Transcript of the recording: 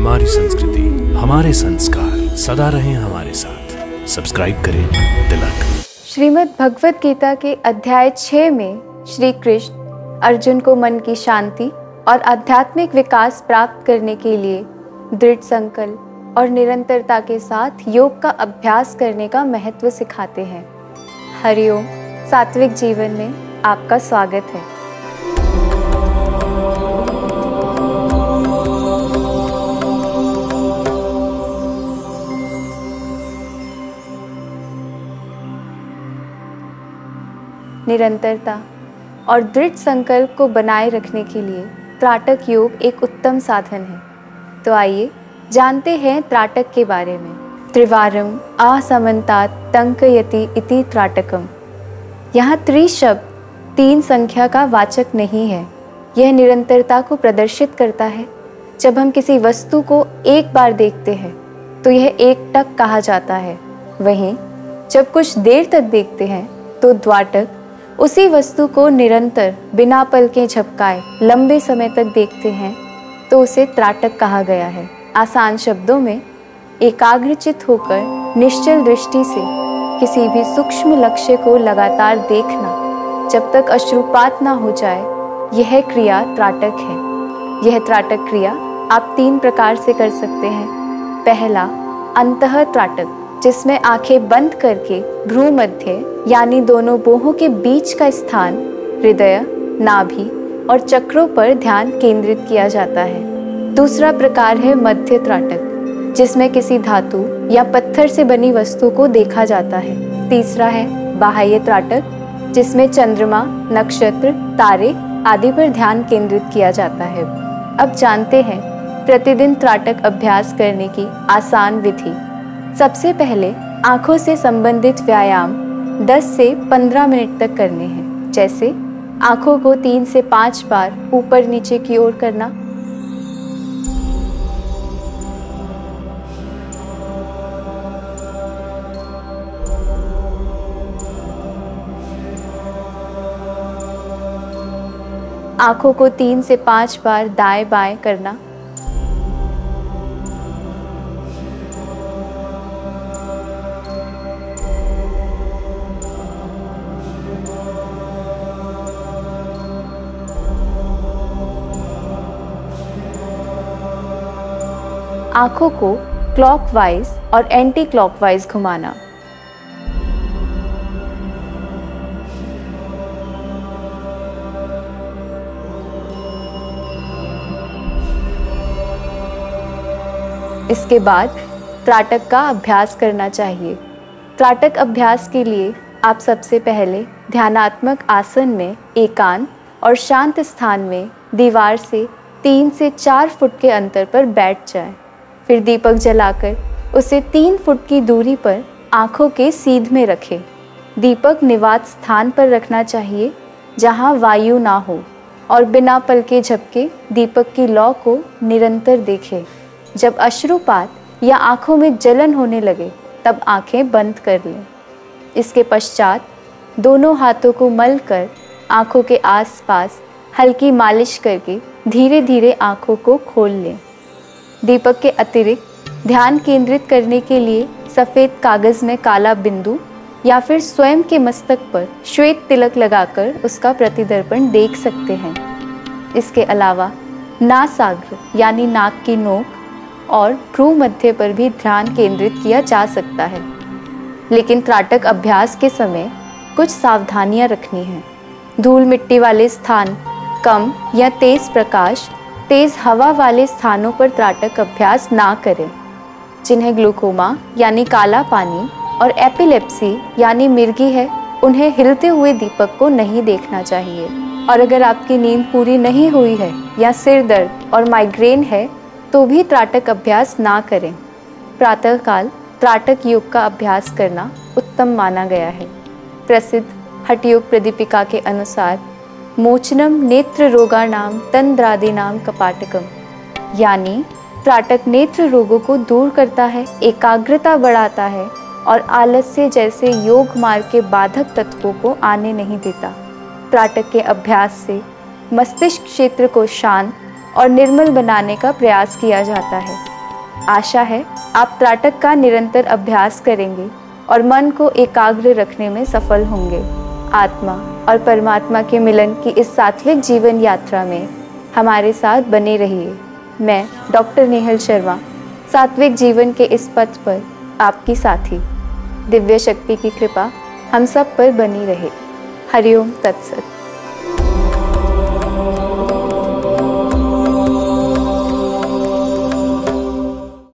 हमारी संस्कृति, हमारे संस्कार सदा रहें हमारे साथ। सब्सक्राइब करें तिलक। श्रीमद् भगवत गीता के अध्याय 6 में श्री कृष्ण अर्जुन को मन की शांति और आध्यात्मिक विकास प्राप्त करने के लिए दृढ़ संकल्प और निरंतरता के साथ योग का अभ्यास करने का महत्व सिखाते हैं। हरिओम। सात्विक जीवन में आपका स्वागत है। निरंतरता और दृढ़ संकल्प को बनाए रखने के लिए त्राटक योग एक उत्तम साधन है। तो आइए जानते हैं त्राटक के बारे में। त्रिवारम असमन्तात टंकयति इति त्राटकम। यहाँ त्रि शब्द 3 संख्या का वाचक नहीं है। यह निरंतरता को प्रदर्शित करता है। जब हम किसी वस्तु को एक बार देखते हैं तो यह एकटक कहा जाता है। वहीं जब कुछ देर तक देखते हैं तो द्वाटक। उसी वस्तु को निरंतर बिना पलकें झपकाए लंबे समय तक देखते हैं तो उसे त्राटक कहा गया है। आसान शब्दों में एकाग्रचित होकर निश्चल दृष्टि से किसी भी सूक्ष्म लक्ष्य को लगातार देखना जब तक अश्रुपात ना हो जाए, यह क्रिया त्राटक है। यह त्राटक क्रिया आप 3 प्रकार से कर सकते हैं। पहला, अंतः त्राटक, जिसमें आंखें बंद करके भ्रू मध्य यानी दोनों बाहों के बीच का स्थान हृदय, नाभि और चक्रों पर ध्यान केंद्रित किया जाता है। दूसरा प्रकार है मध्य त्राटक, जिसमें किसी धातु या पत्थर से बनी वस्तु को देखा जाता है। तीसरा है बाह्य त्राटक, जिसमें चंद्रमा, नक्षत्र, तारे आदि पर ध्यान केंद्रित किया जाता है। अब जानते हैं प्रतिदिन त्राटक अभ्यास करने की आसान विधि। सबसे पहले आंखों से संबंधित व्यायाम 10 से 15 मिनट तक करने हैं। जैसे आंखों को 3 से 5 बार ऊपर नीचे की ओर करना, आंखों को 3 से 5 बार दाएं बाएं करना, आंखों को क्लॉकवाइज और एंटी क्लॉकवाइज घुमाना, इसके बाद त्राटक का अभ्यास करना चाहिए। त्राटक अभ्यास के लिए आप सबसे पहले ध्यानात्मक आसन में एकांत और शांत स्थान में दीवार से 3 से 4 फुट के अंतर पर बैठ जाएं। फिर दीपक जलाकर उसे 3 फुट की दूरी पर आंखों के सीध में रखें। दीपक निवात स्थान पर रखना चाहिए जहां वायु ना हो और बिना पलके झपके दीपक की लौ को निरंतर देखें। जब अश्रुपात या आंखों में जलन होने लगे तब आंखें बंद कर लें। इसके पश्चात दोनों हाथों को मल कर आंखों के आसपास हल्की मालिश करके धीरे धीरे आंखों को खोल लें। दीपक के अतिरिक्त ध्यान केंद्रित करने के लिए सफ़ेद कागज़ में काला बिंदु या फिर स्वयं के मस्तक पर श्वेत तिलक लगाकर उसका प्रतिदर्पण देख सकते हैं। इसके अलावा नासाग्र यानी नाक की नोक और भ्रू मध्य पर भी ध्यान केंद्रित किया जा सकता है। लेकिन त्राटक अभ्यास के समय कुछ सावधानियां रखनी हैं। धूल मिट्टी वाले स्थान, कम या तेज़ प्रकाश, तेज़ हवा वाले स्थानों पर त्राटक अभ्यास ना करें। जिन्हें ग्लूकोमा यानी काला पानी और एपिलेप्सी यानी मिर्गी है, उन्हें हिलते हुए दीपक को नहीं देखना चाहिए। और अगर आपकी नींद पूरी नहीं हुई है या सिर दर्द और माइग्रेन है तो भी त्राटक अभ्यास ना करें। प्रातःकाल त्राटक योग का अभ्यास करना उत्तम माना गया है। प्रसिद्ध हठयोग प्रदीपिका के अनुसार मोचनम नेत्र रोगाणाम तंद्रादीनाम कपाटकम, यानी त्राटक नेत्र रोगों को दूर करता है, एकाग्रता बढ़ाता है और आलस्य जैसे योग मार्ग के बाधक तत्वों को आने नहीं देता। त्राटक के अभ्यास से मस्तिष्क क्षेत्र को शांत और निर्मल बनाने का प्रयास किया जाता है। आशा है आप त्राटक का निरंतर अभ्यास करेंगे और मन को एकाग्र रखने में सफल होंगे। आत्मा और परमात्मा के मिलन की इस सात्विक जीवन यात्रा में हमारे साथ बने रहिए। मैं डॉक्टर नेहल शर्मा, सात्विक जीवन के इस पथ पर आपकी साथी। दिव्य शक्ति की कृपा हम सब पर बनी रहे। हरिओम तत्सत।